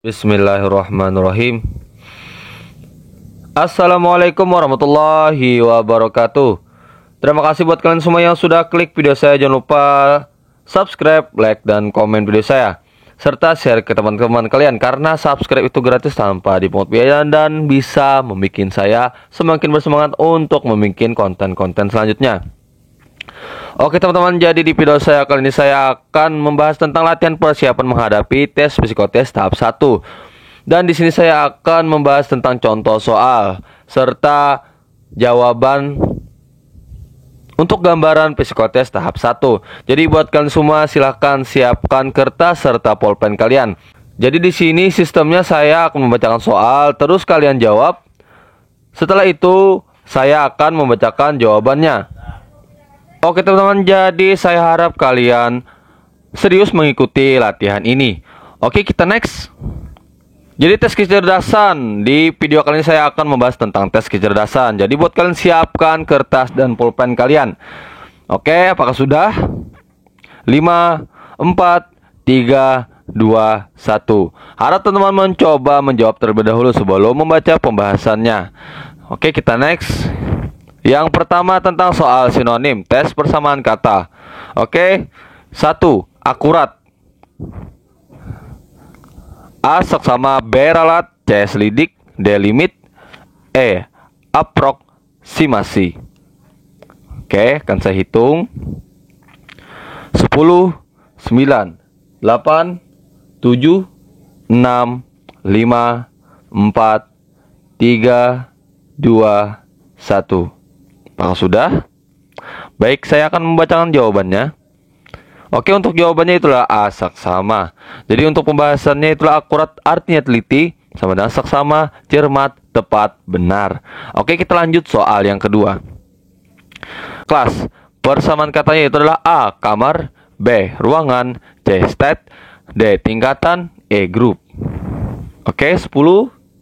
Bismillahirrahmanirrahim. Assalamualaikum warahmatullahi wabarakatuh. Terima kasih buat kalian semua yang sudah klik video saya. Jangan lupa subscribe, like, dan komen video saya, serta share ke teman-teman kalian, karena subscribe itu gratis tanpa dipungut biaya dan bisa membuat saya semakin bersemangat untuk membuat konten-konten selanjutnya. Oke teman-teman, jadi di video saya kali ini saya akan membahas tentang latihan persiapan menghadapi tes psikotes tahap 1. Dan di sini saya akan membahas tentang contoh soal serta jawaban untuk gambaran psikotes tahap 1. Jadi buat kalian semua silahkan siapkan kertas serta pulpen kalian. Jadi di sini sistemnya saya akan membacakan soal, terus kalian jawab. Setelah itu saya akan membacakan jawabannya. Oke teman-teman, jadi saya harap kalian serius mengikuti latihan ini. Oke, kita next. Jadi tes kecerdasan, di video kali ini saya akan membahas tentang tes kecerdasan. Jadi buat kalian siapkan kertas dan pulpen kalian. Oke, apakah sudah? 5, 4, 3, 2, 1. Harap teman-teman mencoba menjawab terlebih dahulu sebelum membaca pembahasannya. Oke, kita next. Yang pertama tentang soal sinonim, tes persamaan kata. Oke, 1. Akurat. A. Seksama, B. Ralat, C. Selidik, D. Limit, E. Aproksimasi. Oke, akan saya hitung. 10, 9, 8, 7, 6, 5, 4, 3, 2, 1. Apakah sudah? Baik, saya akan membacakan jawabannya. Oke, untuk jawabannya itulah A. Saksama. Jadi untuk pembahasannya itulah akurat artinya teliti, sama dengan saksama, cermat, tepat, benar. Oke, kita lanjut soal yang kedua. Kelas. Persamaan katanya itu adalah A. Kamar, B. Ruangan, C. State, D. Tingkatan, E. Grup. Oke, 10,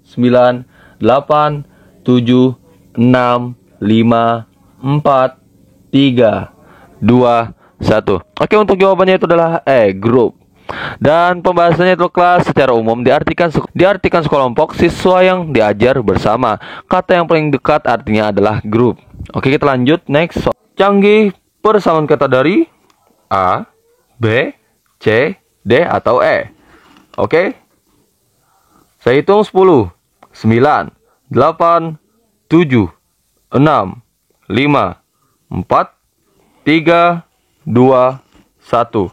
9, 8, 7, 6, 5, 4, 3, 2, 1. Oke, untuk jawabannya itu adalah E. Grup. Dan pembahasannya itu kelas secara umum diartikan sekelompok siswa yang diajar bersama. Kata yang paling dekat artinya adalah grup. Oke, kita lanjut next. Canggih persamaan kata dari A, B, C, D, atau E. Oke, saya hitung 10, 9, 8, 7, 6, 5, 4, 3, 2, 1.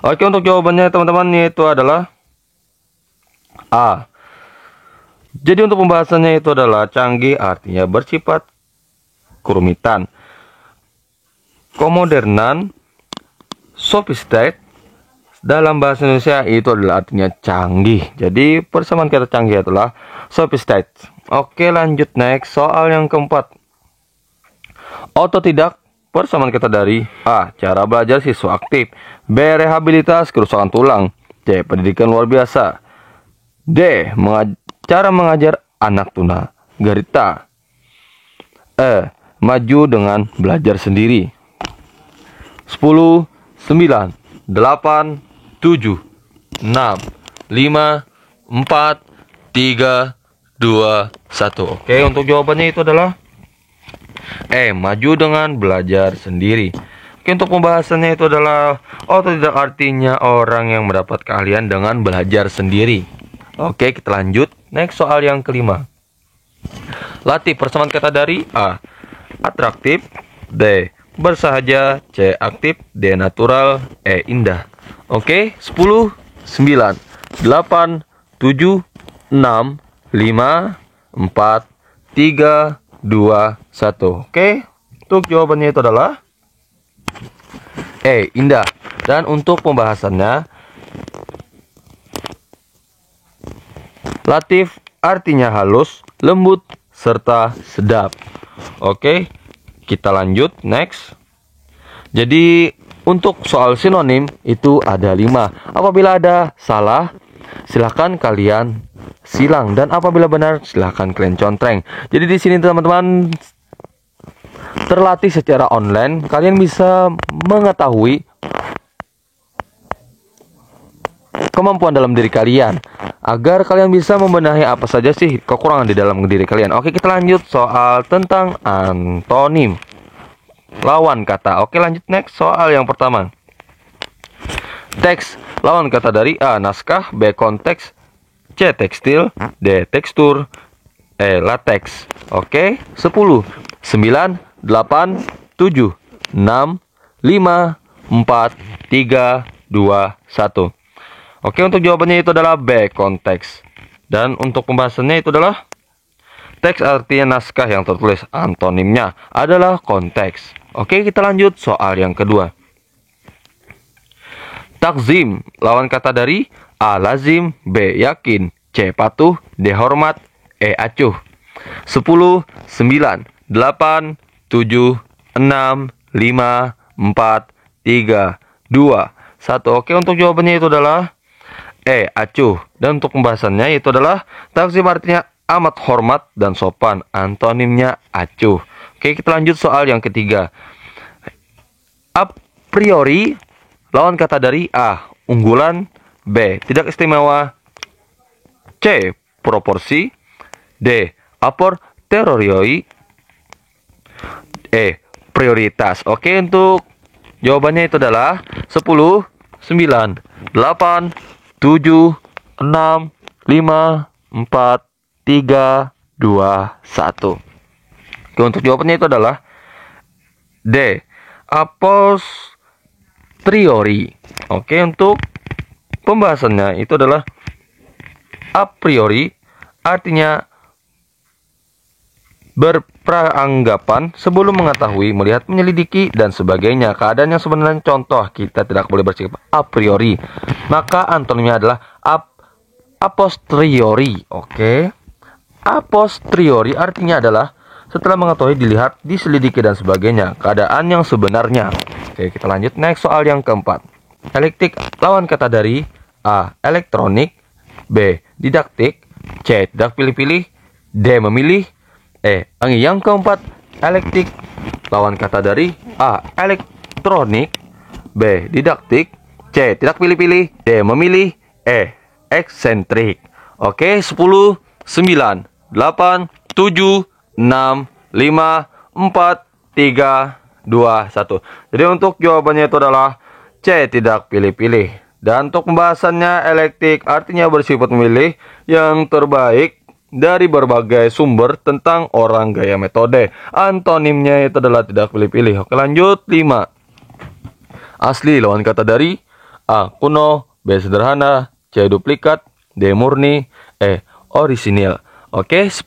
Oke, untuk jawabannya teman-teman itu adalah A. Jadi untuk pembahasannya itu adalah canggih artinya bersifat kerumitan, kemodernan, sophisticated. Dalam bahasa Indonesia itu adalah artinya canggih. Jadi persamaan kata canggih adalah sophisticated. Oke, lanjut next. Soal yang keempat. Otodidak, persamaan kata dari A. Cara belajar siswa aktif, B. Rehabilitas kerusakan tulang, C. Pendidikan luar biasa, D. Cara mengajar anak tuna garita, E. Maju dengan belajar sendiri. 10, 9, 8, 7, 6, 5, 4, 3, 2, 1. Oke, untuk jawabannya itu adalah E. Maju dengan belajar sendiri. Oke, untuk pembahasannya itu adalah otodidak artinya orang yang mendapat keahlian dengan belajar sendiri. Oke, kita lanjut. Next, soal yang kelima. Latih persamaan kata dari A. Atraktif, D. Bersahaja, C. Aktif, D. Natural, E. Indah. Oke, 10, 9, 8, 7, 6, 5, 4, 3, 2, 1. Oke, untuk jawabannya itu adalah E. Indah. Dan untuk pembahasannya, latif artinya halus, lembut, serta sedap. Oke, kita lanjut next. Jadi untuk soal sinonim itu ada 5. Apabila ada salah, silahkan kalian silang, dan apabila benar silahkan kalian contreng. Jadi di sini teman-teman terlatih secara online, kalian bisa mengetahui kemampuan dalam diri kalian, agar kalian bisa membenahi apa saja sih kekurangan di dalam diri kalian. Oke, kita lanjut soal tentang antonim, lawan kata. Oke, lanjut next soal yang pertama. Teks, lawan kata dari A, naskah, B, konteks, C, tekstil, D, tekstur, E, lateks. Oke, 10, 9, 8, 7, 6, 5, 4, 3, 2, 1. Oke, untuk jawabannya itu adalah B, konteks. Dan untuk pembahasannya itu adalah teks artinya naskah yang tertulis, antonimnya adalah konteks. Oke, kita lanjut soal yang kedua. Takzim, lawan kata dari A, lazim, B, yakin, C, patuh, D, hormat, E, acuh. 10, 9, 8, 7, 6, 5, 4, 3, 2, 1. Oke, untuk jawabannya itu adalah E, acuh. Dan untuk pembahasannya itu adalah takzim artinya amat hormat dan sopan, antonimnya acuh. Oke, kita lanjut soal yang ketiga. A priori, lawan kata dari A, unggulan, B, tidak istimewa, C, proporsi, D, a posteriori, E, prioritas. Oke, untuk jawabannya itu adalah 10, 9, 8, 7, 6, 5, 4, 3, 2, 1. Oke, untuk jawabannya itu adalah D, a posteriori. Oke, untuk pembahasannya itu adalah a priori artinya berperanggapan sebelum mengetahui, melihat, menyelidiki, dan sebagainya. Keadaan yang sebenarnya, contoh, kita tidak boleh bersikap a priori. Maka antonimnya adalah a posteriori. Oke, a posteriori artinya adalah setelah mengetahui, dilihat, diselidiki, dan sebagainya. Keadaan yang sebenarnya. Oke, kita lanjut next soal yang keempat. Elektik, lawan kata dari A, elektronik, B, didaktik, C, tidak pilih-pilih, D, memilih, E, yang keempat. Elektik, lawan kata dari A, elektronik, B, didaktik, C, tidak pilih-pilih, D, memilih, E, eksentrik. Oke, 10, 9, 8, 7, 6, 5, 4, 3, 2, 1. Jadi untuk jawabannya itu adalah C, tidak pilih-pilih. Dan untuk pembahasannya, elektik artinya bersifat memilih yang terbaik dari berbagai sumber tentang orang, gaya, metode. Antonimnya itu adalah tidak pilih-pilih. Oke, lanjut 5. Asli, lawan kata dari A, kuno, B, sederhana, C, duplikat, D, murni, E, orisinil. Oke, 10,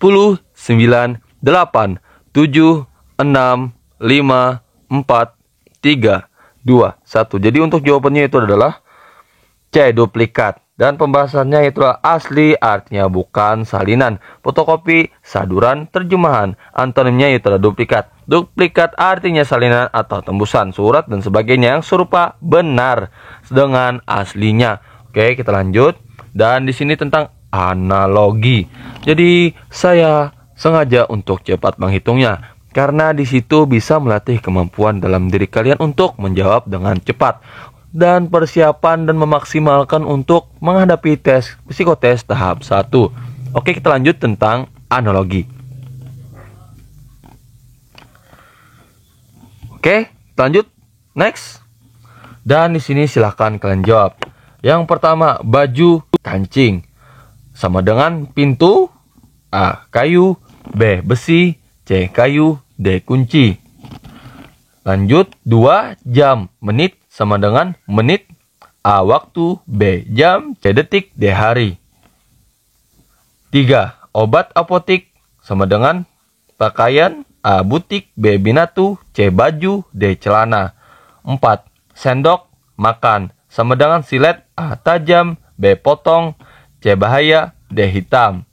9, 8, 7, 6, 5, 4, 3, 2, 1. Jadi untuk jawabannya itu adalah C, duplikat. Dan pembahasannya itulah asli artinya bukan salinan, fotokopi, saduran, terjemahan. Antonimnya itu adalah duplikat. Duplikat artinya salinan atau tembusan surat dan sebagainya yang serupa benar dengan aslinya. Oke, kita lanjut. Dan di sini tentang analogi. Jadi saya sengaja untuk cepat menghitungnya karena di situ bisa melatih kemampuan dalam diri kalian untuk menjawab dengan cepat dan persiapan dan memaksimalkan untuk menghadapi tes psikotes tahap 1. Oke, kita lanjut tentang analogi. Oke, lanjut next. Dan di sini silahkan kalian jawab. Yang pertama, baju, kancing sama dengan pintu, A, kayu, B, besi, C, kayu, D, kunci. Lanjut, 2, jam, menit sama dengan menit, A, waktu, B, jam, C, detik, D, hari. 3, obat apotik sama dengan pakaian, A, butik, B, binatu, C, baju, D, celana. 4, sendok, makan sama dengan silet, A, tajam, B, potong, C, bahaya, D, hitam.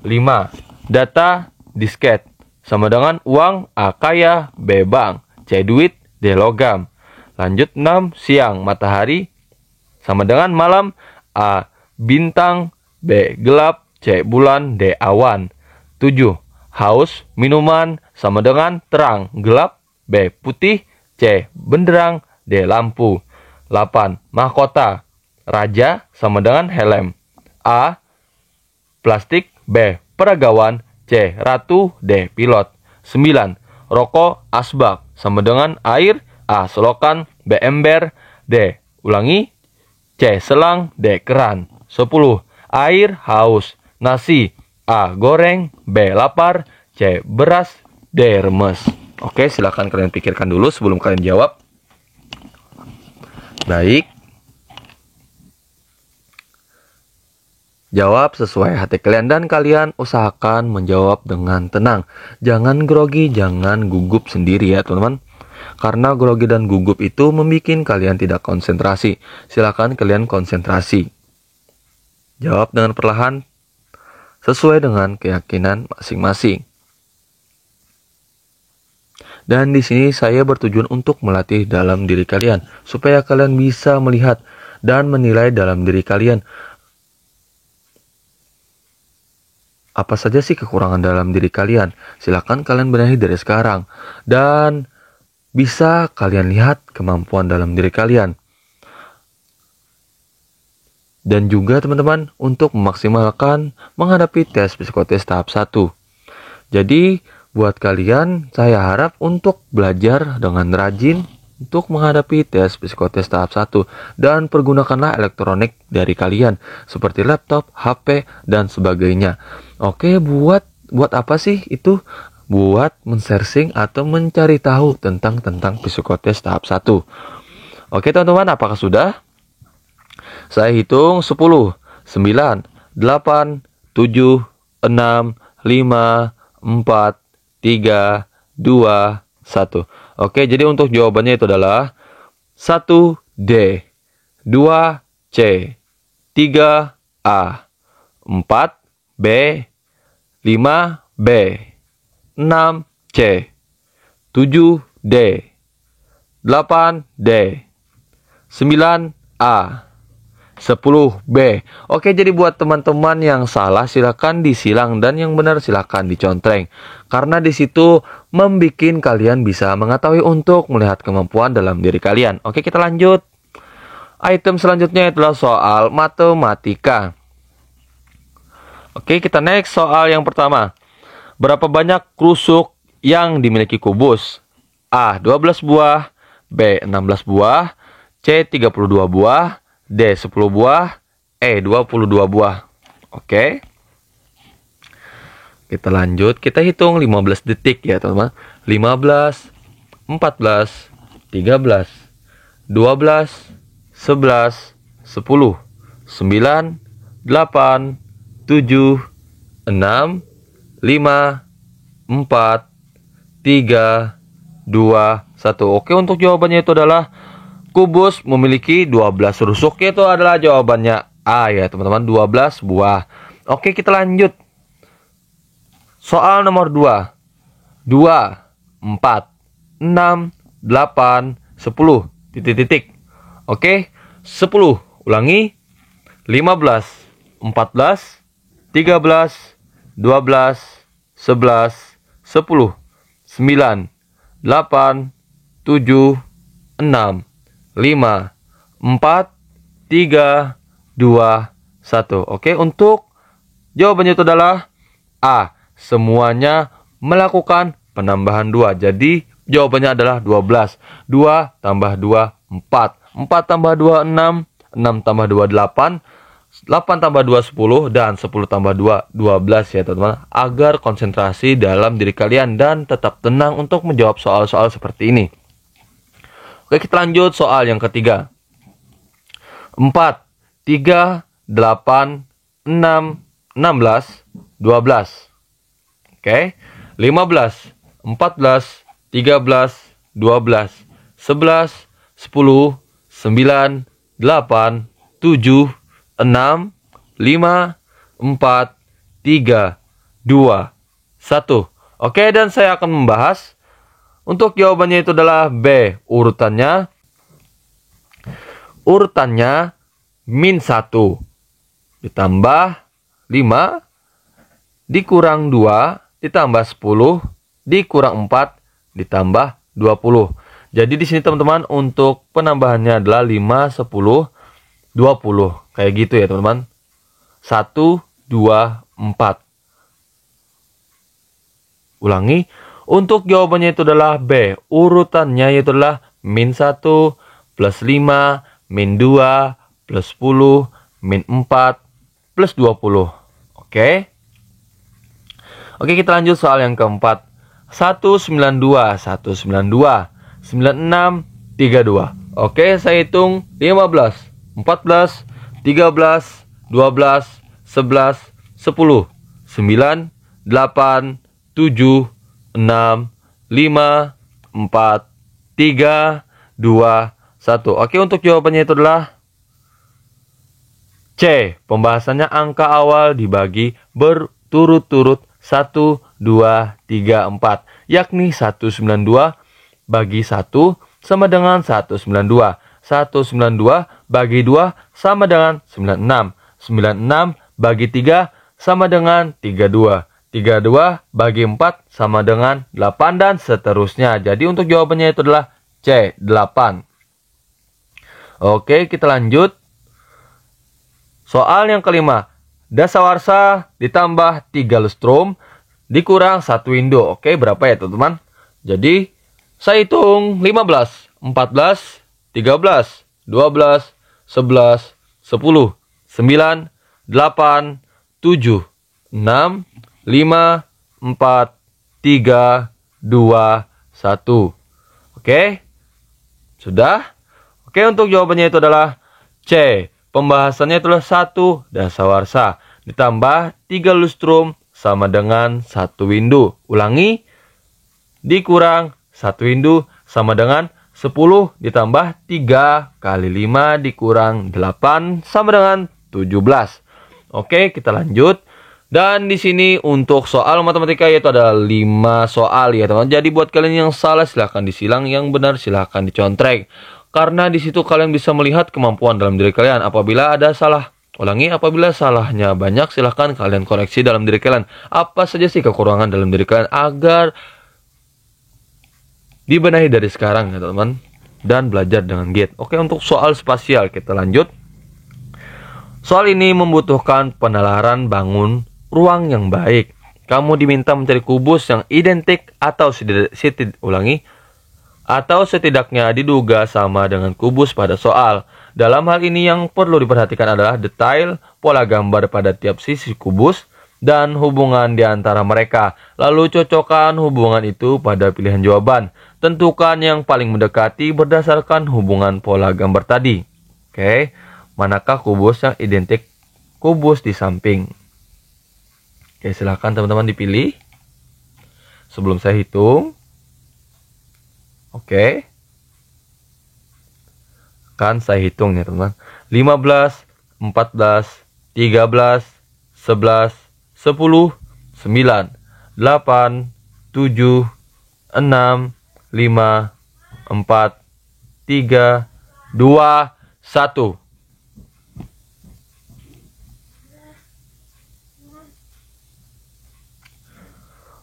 5, data, disket sama dengan uang, A, kaya, B, bank, C, duit, D, logam. Lanjut 6, siang, matahari sama dengan malam, A, bintang, B, gelap, C, bulan, D, awan. 7, haus, minuman sama dengan terang, gelap, B, putih, C, benderang, D, lampu. 8, mahkota raja sama dengan helm. A. Plastik. B. Peragawan. C. Ratu. D. Pilot. 9. Rokok asbak sama dengan air. A. Selokan. B. Ember. D. Ulangi. C. Selang. D. Keran. 10. Air haus. Nasi. A. Goreng. B. Lapar. C. Beras. D. Remes. Oke, silakan kalian pikirkan dulu sebelum kalian jawab. Baik. Jawab sesuai hati kalian dan kalian usahakan menjawab dengan tenang. Jangan grogi, jangan gugup sendiri ya teman-teman. Karena grogi dan gugup itu membuat kalian tidak konsentrasi. Silakan kalian konsentrasi. Jawab dengan perlahan sesuai dengan keyakinan masing-masing. Dan di sini saya bertujuan untuk melatih dalam diri kalian supaya kalian bisa melihat dan menilai dalam diri kalian. Apa saja sih kekurangan dalam diri kalian? Silakan kalian benahi dari sekarang dan bisa kalian lihat kemampuan dalam diri kalian. Dan juga teman-teman untuk memaksimalkan menghadapi tes psikotes tahap 1. Jadi buat kalian, saya harap untuk belajar dengan rajin untuk menghadapi tes psikotes tahap 1 dan pergunakanlah elektronik dari kalian seperti laptop, HP, dan sebagainya. Oke, buat apa sih itu? Buat men-searching atau mencari tahu tentang psikotes tahap 1. Oke teman-teman, apakah sudah? Saya hitung 10, 9, 8, 7, 6, 5, 4, 3, 2, 1. Oke, jadi untuk jawabannya itu adalah 1 D, 2 C, 3 A, 4 B, 5 B, 6 C, 7 D, 8 D, 9 A, 10 B. Oke, jadi buat teman-teman yang salah silakan disilang dan yang benar silakan dicontreng. Karena di situ membikin kalian bisa mengetahui untuk melihat kemampuan dalam diri kalian. Oke, kita lanjut. Item selanjutnya adalah soal matematika. Oke, kita next soal yang pertama. Berapa banyak krusuk yang dimiliki kubus? A. 12 buah, B. 16 buah, C. 32 buah, D. 10 buah, E. 22 buah. Oke. Kita lanjut, kita hitung 15 detik ya teman-teman. 15, 14, 13, 12, 11, 10, 9, 8, 7, 6, 5, 4, 3, 2, 1. Oke, untuk jawabannya itu adalah kubus memiliki 12 rusuk. Itu adalah jawabannya A ya teman-teman, 12 buah. Oke, kita lanjut. Soal nomor 2. 2, 4, 6, 8, 10. Titik-titik. Oke, 10. Ulangi. 15, 14, 13, 12, 11, 10, 9, 8, 7, 6, 5, 4, 3, 2, 1. Oke, untuk jawabannya itu adalah A. Semuanya melakukan penambahan 2. Jadi jawabannya adalah 12. 2 tambah 2, 4. 4 tambah 2, 6. 6 tambah 2, 8. 8 tambah 2, 10. Dan 10 tambah 2, 12 ya teman-teman. Agar konsentrasi dalam diri kalian dan tetap tenang untuk menjawab soal-soal seperti ini. Oke, kita lanjut soal yang ketiga. 4, 3, 8, 6, 16, 12. Oke, 15, 14, 13, 12, 11, 10, 9, 8, 7, 6, 5, 4, 3, 2, 1. Oke, dan saya akan membahas. Untuk jawabannya itu adalah B. Urutannya min 1 ditambah 5 dikurang 2 ditambah 10 dikurang 4 ditambah 20. Jadi di sini teman-teman untuk penambahannya adalah 5, 10 20. Kayak gitu ya teman-teman. 1, 2, 4. Ulangi. Untuk jawabannya itu adalah B. Urutannya itu adalah -1, +5, -2, +10, -4, +20. Oke. Oke, kita lanjut soal yang keempat. 192, 192, 96, 32. Oke, saya hitung 15, 14, 13, 12, 11, 10, 9, 8, 7, 6, 5, 4, 3, 2, 1. Oke, untuk jawabannya itu adalah C. Pembahasannya angka awal dibagi berturut-turut 1, 2, 3, 4. Yakni 192 bagi 1 sama dengan 192. 192 bagi 2 sama dengan 96. 96 bagi 3 sama dengan 32. 32 bagi 4 sama dengan 8 dan seterusnya. Jadi untuk jawabannya itu adalah C, 8. Oke, kita lanjut. Soal yang kelima. Dasawarsa ditambah 3 lustrum dikurang 1 window. Oke, berapa ya teman-teman? Jadi, saya hitung 15, 14, 13, 12, 11, 10, 9, 8, 7, 6, 5, 4, 3, 2, 1. Oke? Sudah? Oke, untuk jawabannya itu adalah C. Pembahasannya itulah 1 dasawarsa ditambah 3 lustrum sama dengan 1 windu. Ulangi. Dikurang 1 windu sama dengan 10 ditambah 3 kali 5 dikurang 8 sama dengan 17. Oke, kita lanjut. Dan di sini untuk soal matematika yaitu ada 5 soal ya teman. Jadi buat kalian yang salah silahkan disilang, yang benar silahkan dicontrek. Karena di situ kalian bisa melihat kemampuan dalam diri kalian. Apabila ada salah, ulangi, apabila salahnya banyak silahkan kalian koreksi dalam diri kalian. Apa saja sih kekurangan dalam diri kalian agar dibenahi dari sekarang ya teman. Dan belajar dengan giat. Oke, untuk soal spasial kita lanjut. Soal ini membutuhkan penalaran bangun ruang yang baik. Kamu diminta mencari kubus yang identik atau setidaknya diduga sama dengan kubus pada soal. Dalam hal ini yang perlu diperhatikan adalah detail pola gambar pada tiap sisi kubus dan hubungan di antara mereka. Lalu cocokkan hubungan itu pada pilihan jawaban. Tentukan yang paling mendekati berdasarkan hubungan pola gambar tadi. Oke, manakah kubus yang identik kubus di samping? Oke, silahkan teman-teman dipilih. Sebelum saya hitung. Oke. Kan saya hitung ya teman-teman. 15, 14, 13, 11, 10, 9, 8, 7, 6, 5, 4, 3, 2, 1.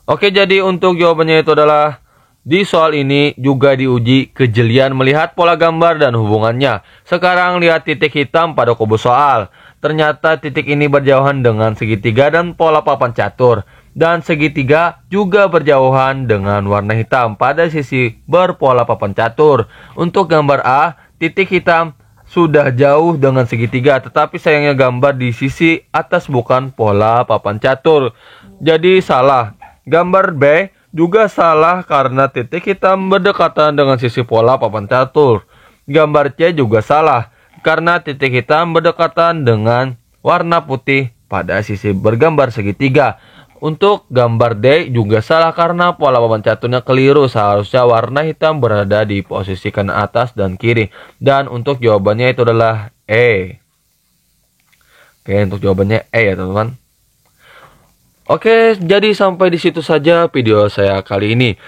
Oke, jadi untuk jawabannya itu adalah di soal ini juga diuji kejelian melihat pola gambar dan hubungannya. Sekarang lihat titik hitam pada kubus soal. Ternyata titik ini berjauhan dengan segitiga dan pola papan catur. Dan segitiga juga berjauhan dengan warna hitam pada sisi berpola papan catur. Untuk gambar A, titik hitam sudah jauh dengan segitiga, tetapi sayangnya gambar di sisi atas bukan pola papan catur. Jadi salah. Gambar B juga salah karena titik hitam berdekatan dengan sisi pola papan catur. Gambar C juga salah karena titik hitam berdekatan dengan warna putih pada sisi bergambar segitiga. Untuk gambar D juga salah karena pola papan caturnya keliru. Seharusnya warna hitam berada di posisi kanan atas dan kiri. Dan untuk jawabannya itu adalah E. Oke, untuk jawabannya E ya teman-teman. Oke, jadi sampai di situ saja video saya kali ini.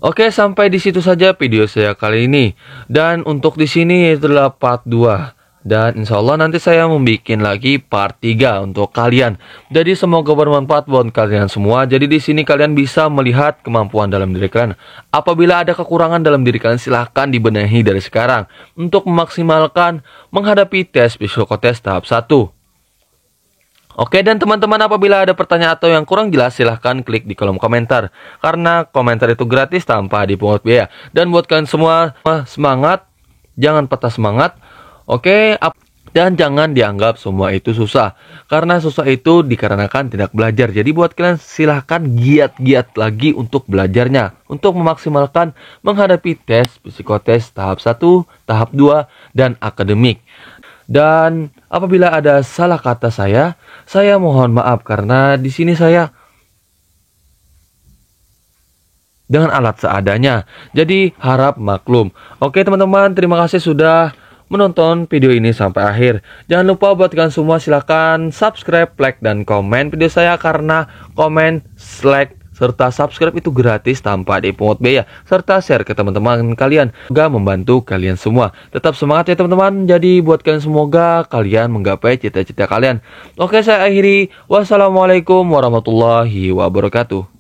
Oke, sampai di situ saja video saya kali ini. Dan untuk di sini itulah part 2 Dan insya Allah nanti saya membuat lagi part 3 untuk kalian. Jadi semoga bermanfaat buat kalian semua. Jadi di sini kalian bisa melihat kemampuan dalam diri kalian. Apabila ada kekurangan dalam diri kalian, silahkan dibenahi dari sekarang untuk memaksimalkan menghadapi tes psikotes tahap 1. Oke, dan teman-teman, apabila ada pertanyaan atau yang kurang jelas, silahkan klik di kolom komentar. Karena komentar itu gratis tanpa dipungut biaya. Dan buat kalian semua, semangat, jangan patah semangat. Oke, dan jangan dianggap semua itu susah. Karena susah itu dikarenakan tidak belajar. Jadi buat kalian silahkan giat-giat lagi untuk belajarnya. Untuk memaksimalkan menghadapi tes psikotes tahap 1, tahap 2, dan akademik. Dan apabila ada salah kata saya mohon maaf karena di sini saya dengan alat seadanya. Jadi harap maklum. Oke teman-teman, terima kasih sudah menonton video ini sampai akhir. Jangan lupa buat kalian semua silahkan subscribe, like, dan komen video saya karena komen, like, serta subscribe itu gratis tanpa dipungut biaya. Serta share ke teman-teman kalian. Semoga membantu kalian semua. Tetap semangat ya teman-teman. Jadi buat kalian semoga kalian menggapai cita-cita kalian. Oke, saya akhiri. Wassalamualaikum warahmatullahi wabarakatuh.